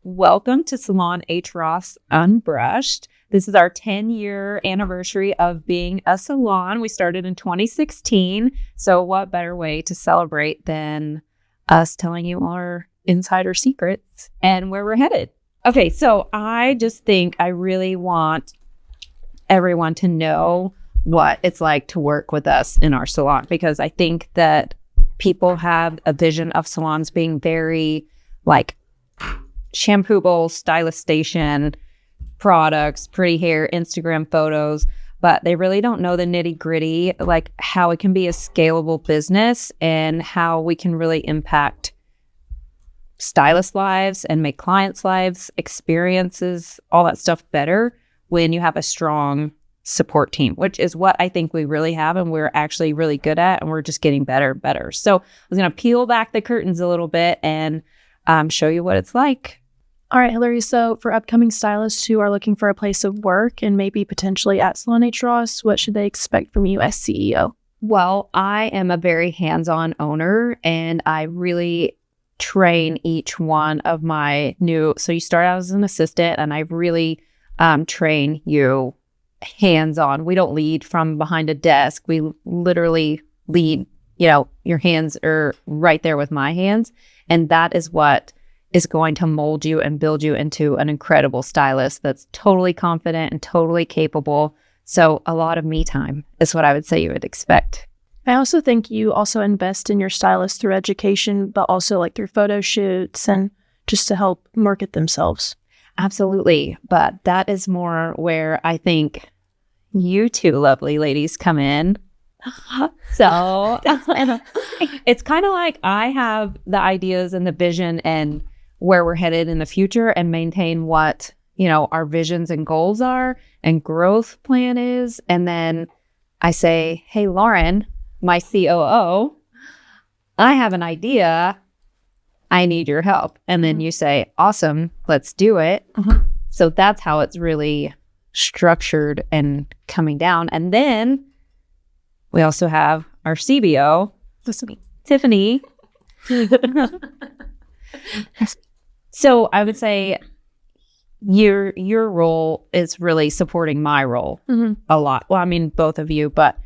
welcome to Salon H Unbrushed. This is our 10-year anniversary of being a salon. We started in 2016. So what better way to celebrate than us telling you our insider secrets and where we're headed? Okay, so I just think I really want everyone to know what it's like to work with us in our salon, because I think that people have a vision of salons being very like shampoo bowl, stylist station, products, pretty hair, Instagram photos, but they really don't know the nitty gritty, like how it can be a scalable business and how we can really impact stylist lives and make clients' lives, experiences, all that stuff better when you have a strong support team, which is what I think we really have and we're actually really good at, and we're just getting better and better. So I was going to peel back the curtains a little bit and show you what it's like. All right, Hillary. So for upcoming stylists who are looking for a place of work and maybe potentially at Salon H, what should they expect from you as CEO? Well, I am a very hands-on owner, and I really train each one of my new. So you start out as an assistant, and I really train you hands-on. We don't lead from behind a desk. We literally lead, your hands are right there with my hands. And that is what is going to mold you and build you into an incredible stylist that's totally confident and totally capable. So a lot of me time is what I would say you would expect. I also think you also invest in your stylists through education, but also like through photo shoots and just to help market themselves. Absolutely. But that is more where I think you two lovely ladies come in. So it's kind of like I have the ideas and the vision and where we're headed in the future and maintain what, our visions and goals are and growth plan is. And then I say, hey, Lauren, my COO, I have an idea. I need your help. And then you say, awesome, let's do it. So that's how it's really structured and coming down. And then we also have our CBO, Tiffany. So I would say your role is really supporting my role a lot. Well, I mean, both of you, but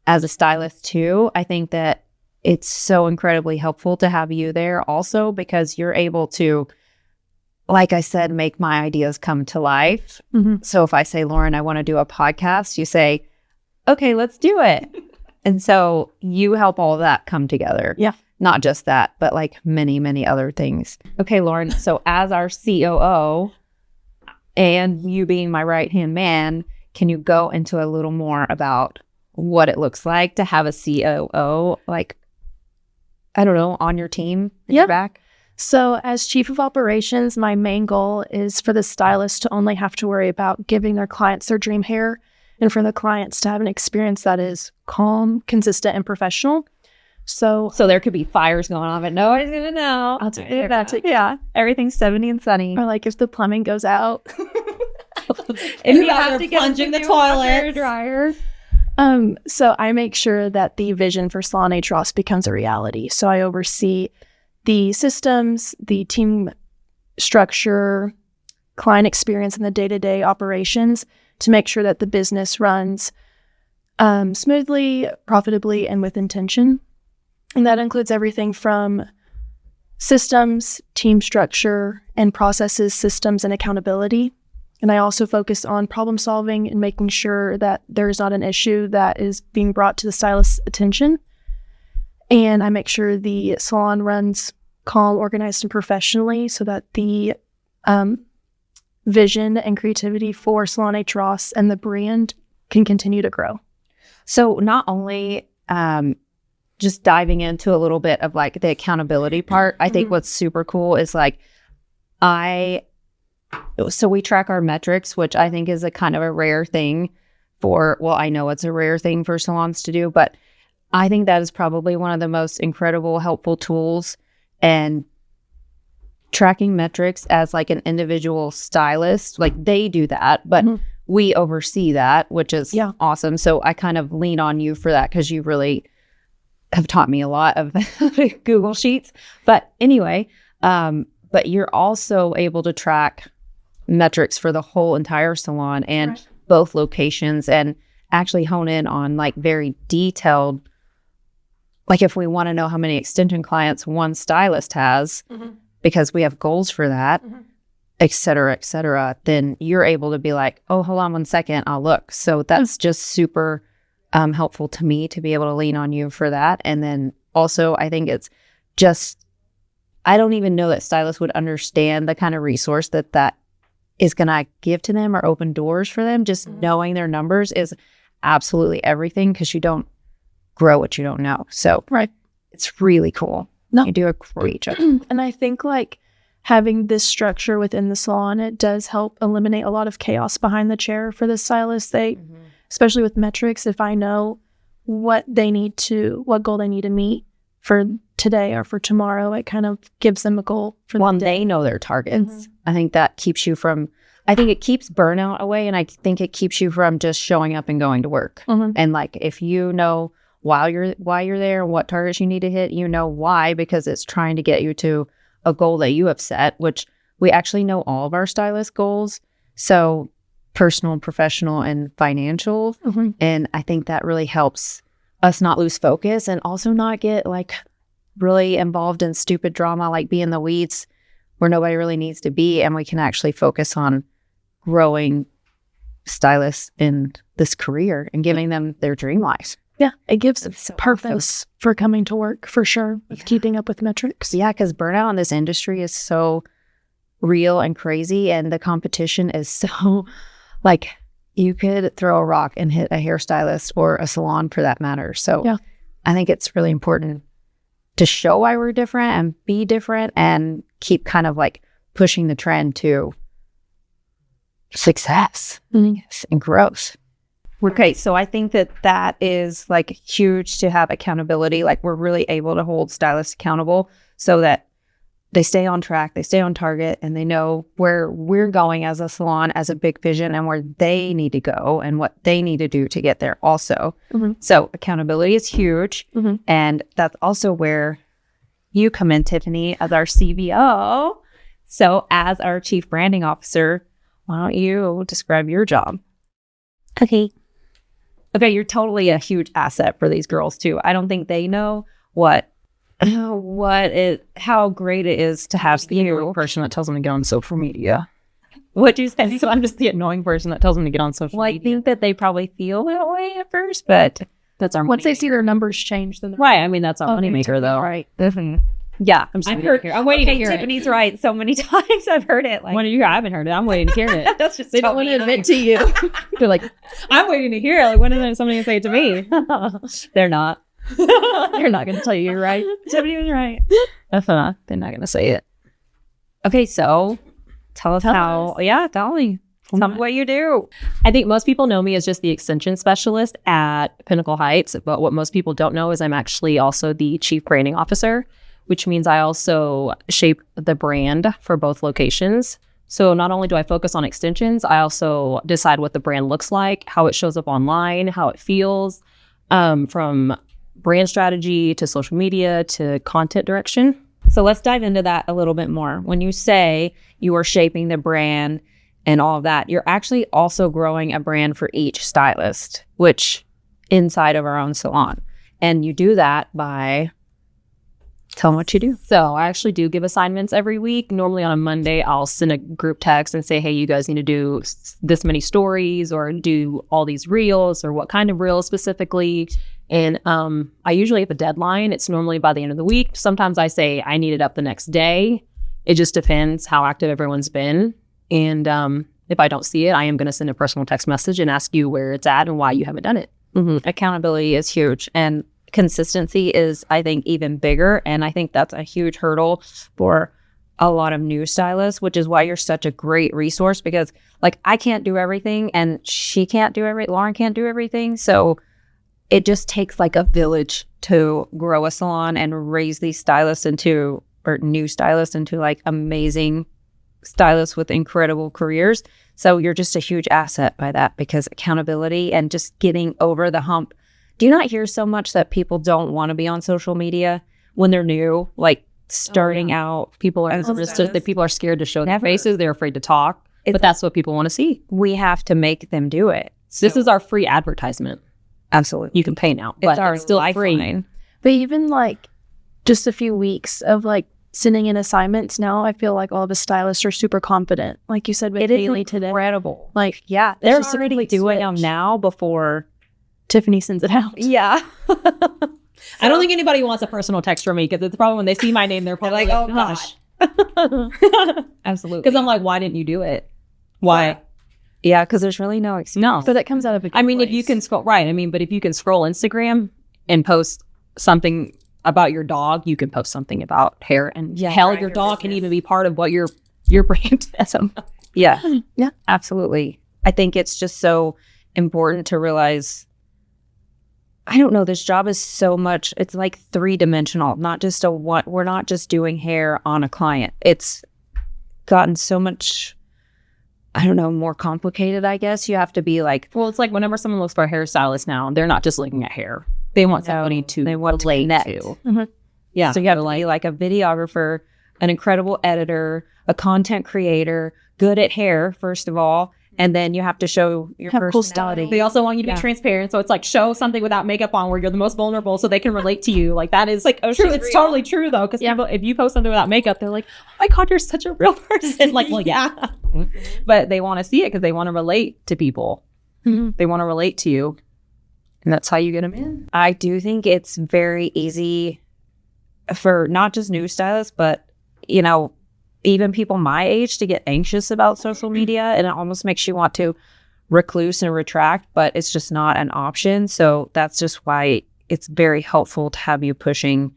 as a stylist too, I think that it's so incredibly helpful to have you there also, because you're able to, like I said, make my ideas come to life. So if I say, Lauren, I want to do a podcast, you say, okay, let's do it. And so you help all that come together. Yeah. Not just that, but like many, many other things. Okay, Lauren. So as our COO and you being my right-hand man, can you go into a little more about what it looks like to have a COO, like, I don't know, on your team? Your back? So as chief of operations, my main goal is for the stylist to only have to worry about giving their clients their dream hair, and for the clients to have an experience that is calm, consistent, and professional. So there could be fires going on, but nobody's going to know. I'll take care of that. Yeah. Everything's 70 and sunny. Or like if the plumbing goes out. If you have to get plunging the toilet dryer. So I make sure that the vision for Salon H becomes a reality. So I oversee the systems, the team structure, client experience, and the day-to-day operations to make sure that the business runs smoothly, profitably, and with intention. And that includes everything from systems, team structure, and processes, systems, and accountability. And I also focus on problem solving and making sure that there is not an issue that is being brought to the stylist's attention. And I make sure the salon runs calm, organized, and professionally so that the vision and creativity for Salon H and the brand can continue to grow. So not only just diving into a little bit of like the accountability part, I think what's super cool is like so we track our metrics, which I think is a kind of a rare thing I know it's a rare thing for salons to do, but I think that is probably one of the most incredible, helpful tools. And tracking metrics as like an individual stylist, like they do that, but we oversee that, which is awesome. So I kind of lean on you for that because you really have taught me a lot of Google Sheets. But anyway, but but you're also able to track metrics for the whole entire salon and both locations, and actually hone in on like very detailed, like if we want to know how many extension clients one stylist has, because we have goals for that, et cetera, then you're able to be like, oh, hold on 1 second, I'll look. So that's just super helpful to me to be able to lean on you for that. And then also, I think it's just, I don't even know that stylists would understand the kind of resource that is going to give to them or open doors for them. Just knowing their numbers is absolutely everything, because you don't grow what you don't know. So it's really cool. You do a great job. And I think like having this structure within the salon, it does help eliminate a lot of chaos behind the chair for the stylist. They, especially with metrics, if I know what goal they need to meet for today or for tomorrow, it kind of gives them a goal for the day. They know their targets. I think that keeps you from, I think it keeps burnout away, and I think it keeps you from just showing up and going to work. And like, if you know why you're there and what targets you need to hit, you know why, because it's trying to get you to a goal that you have set, which we actually know all of our stylist goals. So personal, professional, and financial. And I think that really helps us not lose focus, and also not get like really involved in stupid drama, like be in the weeds where nobody really needs to be. And we can actually focus on growing stylists in this career and giving them their dream lives. Yeah, it gives purpose for coming to work, for sure, with keeping up with metrics. Yeah, because burnout in this industry is so real and crazy, and the competition is so, like, you could throw a rock and hit a hairstylist or a salon for that matter. So I think it's really important to show why we're different and be different, and keep kind of like pushing the trend to success and growth. Okay, so I think that is like huge, to have accountability. Like, we're really able to hold stylists accountable so that they stay on track, they stay on target, and they know where we're going as a salon, as a big vision, and where they need to go and what they need to do to get there also. So accountability is huge. And that's also where you come in, Tiffany, as our CBO. So as our Chief Branding Officer, why don't you describe your job? Okay, you're totally a huge asset for these girls too. I don't think they know how great it is to have the annoying person that tells them to get on social media. What do you say? So I'm just the annoying person that tells them to get on social media. I think that they probably feel that way at first, but that's our once they see their numbers change, then right. I mean, that's our moneymaker, though. Right. Yeah, I'm waiting to hear it. Tiffany's right. So many times I've heard it. Like, when you hear? I haven't heard it. I'm waiting to hear it. That's just they don't want to admit to you. They're like, I'm waiting to hear it. Like, when is somebody gonna say it to me? They're not. They're not gonna tell you you're right. Tiffany was right. They're not gonna say it. Okay, so tell us how. Yeah, tell me what you do. I think most people know me as just the extension specialist at Pinnacle Heights, but what most people don't know is I'm actually also the Chief Branding Officer, which means I also shape the brand for both locations. So not only do I focus on extensions, I also decide what the brand looks like, how it shows up online, how it feels, from brand strategy to social media to content direction. So let's dive into that a little bit more. When you say you are shaping the brand and all of that, you're actually also growing a brand for each stylist, which inside of our own salon. And you do that by... Tell them what you do. So I actually do give assignments every week. Normally on a Monday, I'll send a group text and say, hey, you guys need to do this many stories or do all these reels, or what kind of reels specifically. And I usually have a deadline. It's normally by the end of the week. Sometimes I say I need it up the next day. It just depends how active everyone's been. And if I don't see it, I am going to send a personal text message and ask you where it's at and why you haven't done it. Accountability is huge. And consistency is, I think, even bigger. And I think that's a huge hurdle for a lot of new stylists, which is why you're such a great resource, because like, I can't do everything and she can't do everything. Lauren can't do everything. So it just takes like a village to grow a salon and raise these stylists into, or new stylists into, like amazing stylists with incredible careers. So you're just a huge asset by that, because accountability and just getting over the hump. Do you not hear so much that people don't want to be on social media when they're new? Like, starting out. People are people are scared to show their faces. They're afraid to talk. But that's what people want to see. We have to make them do it. So, this is our free advertisement. Absolutely. You can pay now, but it's still free. But even like just a few weeks of like sending in assignments now, I feel like all of the stylists are super confident. Like you said with Haley today. Incredible. Like, yeah, they're already doing them now before Tiffany sends it out. Yeah. I don't think anybody wants a personal text from me because it's probably when they see my name, they're probably like, oh gosh. Absolutely. Because I'm like, why didn't you do it? Why? Yeah, because there's really no excuse. No. But that comes out of a good if you can scroll, right. but if you can scroll Instagram and post something about your dog, you can post something about hair, and your dog can even be part of what your brand is. Yeah. Yeah. Absolutely. I think it's just so important to realize, I don't know, this job is so much, it's like 3-dimensional, not just we're not just doing hair on a client. It's gotten so much, I don't know, more complicated, I guess. You have to be like, well, it's like whenever someone looks for a hairstylist now, they're not just looking at hair. They want somebody to relate to. Mm-hmm. Yeah. So you have to be like a videographer, an incredible editor, a content creator, good at hair, first of all. And then you have to show your personality. They also want you to be transparent. So it's like show something without makeup on where you're the most vulnerable so they can relate to you. Like that is like true. It's totally true though. Because people, if you post something without makeup, they're like, oh my God, you're such a real person. Like, well, yeah. But they want to see it because they want to relate to people. Mm-hmm. They want to relate to you. And that's how you get them in. I do think it's very easy for not just new stylists, but, you know, even people my age to get anxious about social media, and it almost makes you want to recluse and retract, but it's just not an option. So that's just why it's very helpful to have you pushing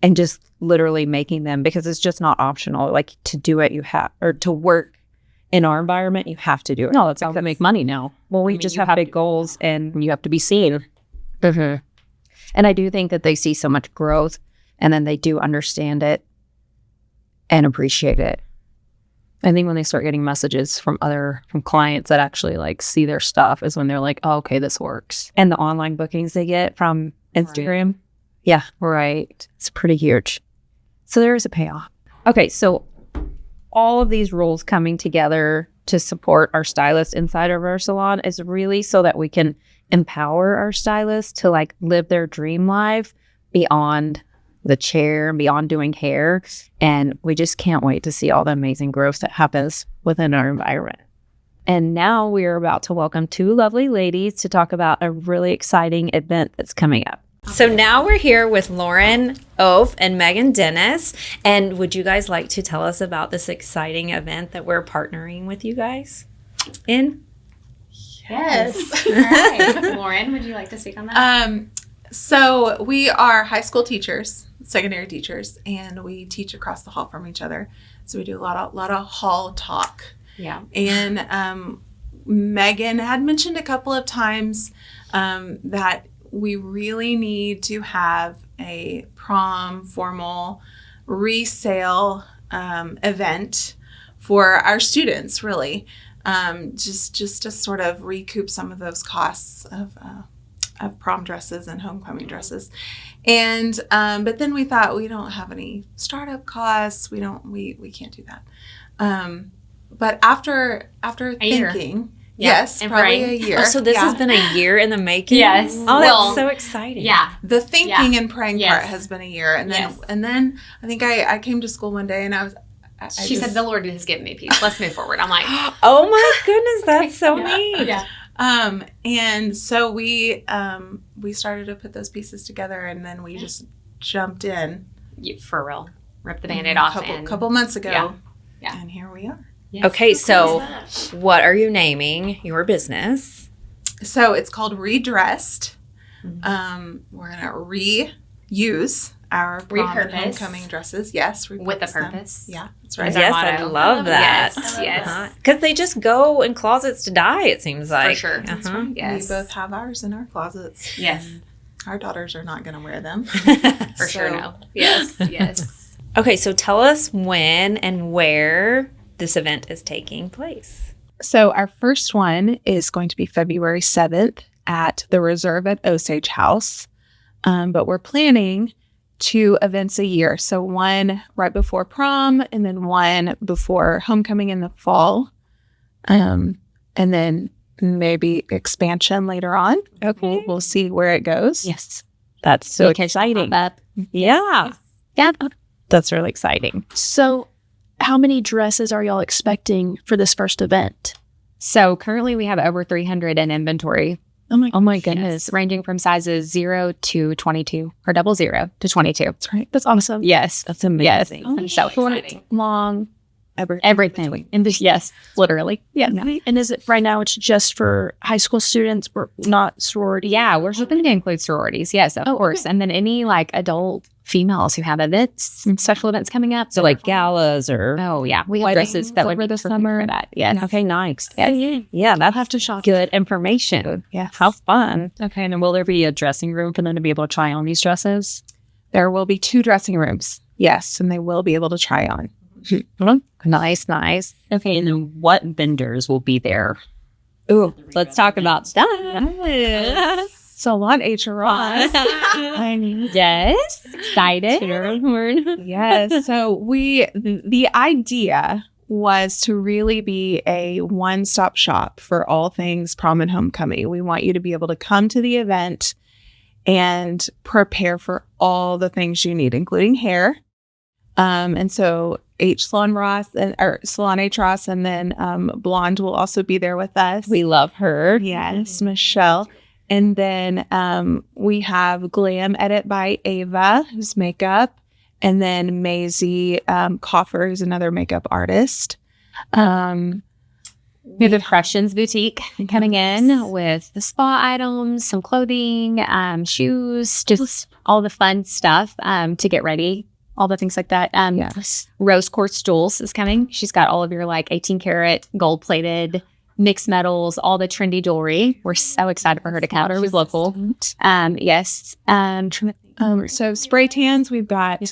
and just literally making them, because it's just not optional. Like to do it, you have, or to work in our environment, you have to do it. No, that's how we make money now. Well, we just have big goals, and you have to be seen. Mm-hmm. And I do think that they see so much growth, and then they do understand it and appreciate it. I think when they start getting messages from clients that actually like see their stuff is when they're like, oh, okay, this works. And the online bookings they get from Instagram. Right. Yeah. Right. It's pretty huge. So there is a payoff. Okay. So all of these roles coming together to support our stylists inside of our salon is really so that we can empower our stylists to like live their dream life beyond the chair, beyond doing hair. And we just can't wait to see all the amazing growth that happens within our environment. And now we are about to welcome 2 lovely ladies to talk about a really exciting event that's coming up. So now we're here with Lauren Oaf and Megan Dennis. And would you guys like to tell us about this exciting event that we're partnering with you guys in? Yes. All right. Lauren, would you like to speak on that? So we are high school teachers, secondary teachers, and we teach across the hall from each other. So we do a lot of hall talk. Yeah. And Megan had mentioned a couple of times that we really need to have a prom formal resale event for our students, really, just to sort of recoup some of those costs of prom dresses and homecoming dresses. And but then we thought, we don't have any startup costs. We can't do that. But after thinking, yes, probably a year. Oh, so this has been a year in the making? Yes. Oh, that's so exciting. Yeah. The thinking and praying Yes. part has been a year. And then I think I came to school one day and she said, the Lord has given me peace. Let's move forward. I'm like, oh my goodness, that's so neat. Yeah. And so we started to put those pieces together, and then we just jumped in. For real. Rip the Band-Aid off. A couple months ago. Yeah. And here we are. Yes. Okay, so what are you naming your business? So it's called Redressed. We're going to reuse our prom and Repurpose. Homecoming dresses. Yes. With a repurpose them. purpose. Yeah, that's right. Yes, our I motto. love that. Yes. Because they just go in closets to die, it seems like. For sure. That's right. Yes. We both have ours in our closets. Yes. Our daughters are not going to wear them. For sure, no. Yes. Yes. Okay, so tell us when and where this event is taking place. So our first one is going to be February 7th at the Reserve at Osage House. But we're planning 2 events a year. So one right before prom and then one before homecoming in the fall. And then maybe expansion later on. Okay. We'll see where it goes. Yes. That's so exciting. Yeah. Yeah. That's really exciting. So, how many dresses are y'all expecting for this first event? So currently we have over 300 in inventory. Oh my Goodness. Ranging from sizes 0 to 22 or 00 to 22. That's right. That's awesome. Yes. That's amazing. Yes. So exciting. Long. everything. In this, yes, literally. Yeah. And is it right now? It's just for high school students, we're not sorority. Yeah, we're hoping to include sororities. Yes, of course. okay. And then any like adult females who have events, special events coming up. So like galas or Oh yeah, we have Weddings dresses that would over be the perfect summer. for that. Yes. okay, nice. Yes. Yeah, that's Have to shop. good information. Yeah. How fun. Okay, and then will there be a dressing room for them to be able to try on these dresses? There will be 2 dressing rooms. Yes. And they will be able to try on. Nice, nice. Okay, and then what vendors will be there? Ooh, let's talk about that. Salon H. Yes, excited. Yes. So the idea was to really be a one-stop shop for all things prom and homecoming. We want you to be able to come to the event and prepare for all the things you need, including hair. And so Salon H Ross, and then Blonde will also be there with us. We love her. Yes, Michelle. And then we have Glam Edit by Ava, who's makeup. And then Maisie Coffer, who's another makeup artist. We have Impressions Boutique coming in with the spa items, some clothing, shoes, just all the fun stuff to get ready, all the things like that. Yes. Rose Quartz Jewels is coming. She's got all of your like 18 karat gold plated mixed metals, all the trendy jewelry. We're so excited for her to come. She's local. Yes. So spray tans, we've got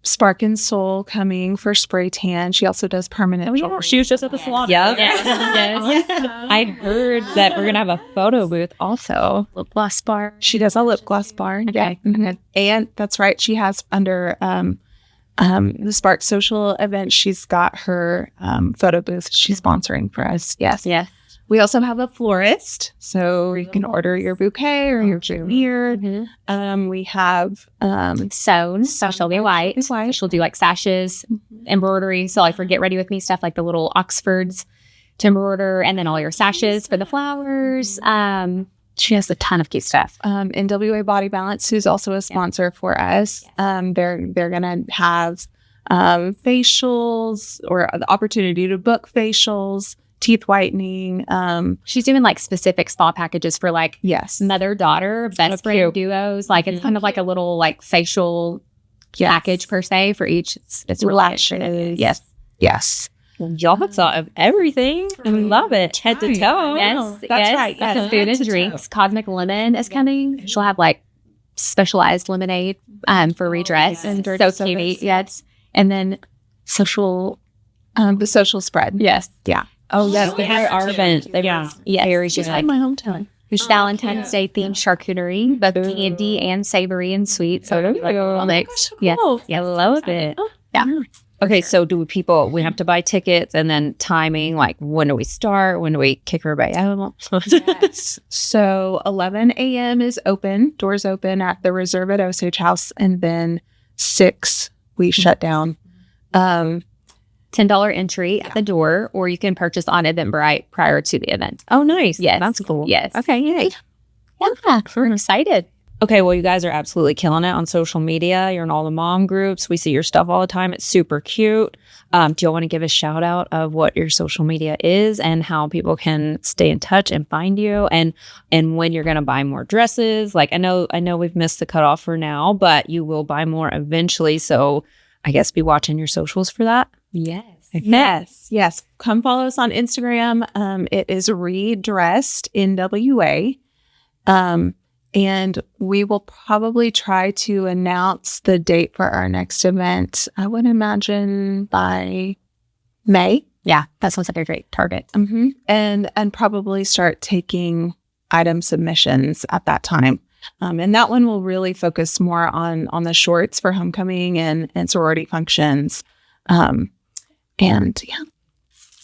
Spark and Soul coming for spray tan. She also does permanent jewelry. She was just at the salon. Yep. Yes. I heard that we're going to have a photo booth also. Lip gloss bar. She does a lip gloss bar. Okay. Yeah. Mhm. And that's right. She has under the Spark Social event, she's got her photo booth she's sponsoring for us. Yes. Yes. We also have a florist, so you can order your bouquet or your souvenir. We have Sewn. So she'll be white. White. She'll do like sashes, embroidery. So like for Get Ready With Me stuff, like the little Oxfords to embroider, and then all your sashes for the flowers. She has a ton of cute stuff. NWA Body Balance, who's also a sponsor for us. They're gonna have facials or the opportunity to book facials, teeth whitening. She's doing like specific spa packages for like Yes. mother-daughter, best friend duos. Like it's kind of like a little like facial package per se for each. It's Lashes. Yes. Yes. Y'all have thought of everything. I love it. Head to toe. Yes. That's right. Yes. Yes. Food and drinks. Cosmic Lemon is coming. She'll have like specialized lemonade for redress. And So dirty cute. sodas. Yes. And then social. The social spread. Yes. Yeah. Oh, yes. We had our event. They were very She's good. like my hometown. Valentine's Day themed charcuterie, both candy and savory and sweet. So all mixed. Yes. I love it. Yeah. Okay, so we have to buy tickets and then timing, like when do we start? When do we kick everybody out? So 11 a.m. is open, doors open at the Reserve at Osage House, and then 6 we shut down. $10 entry at the door, or you can purchase on Eventbrite prior to the event. Oh, nice. Yes. That's cool. Yes. Okay, yay. Yeah. We're excited. Okay, well, you guys are absolutely killing it on social media. You're in all the mom groups. We see your stuff all the time. It's super cute. Do y'all want to give a shout out of what your social media is and how people can stay in touch and find you, and when you're going to buy more dresses? Like I know we've missed the cutoff for now, but you will buy more eventually. So I guess be watching your socials for that. Yes. Come follow us on Instagram. It is Redressed NWA. And we will probably try to announce the date for our next event, I would imagine by May. Yeah. That sounds like a great target. And probably start taking item submissions at that time. And that one will really focus more on the shorts for homecoming and sorority functions. And yeah.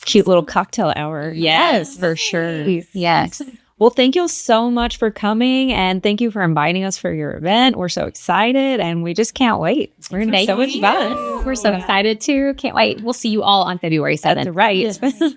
Cute little cocktail hour. Yes, for sure. Yes. Well, thank you so much for coming, and thank you for inviting us for your event. We're so excited, and we just can't wait. We're going to have so much fun. We're so excited too. Can't wait. We'll see you all on February 7th. That's right.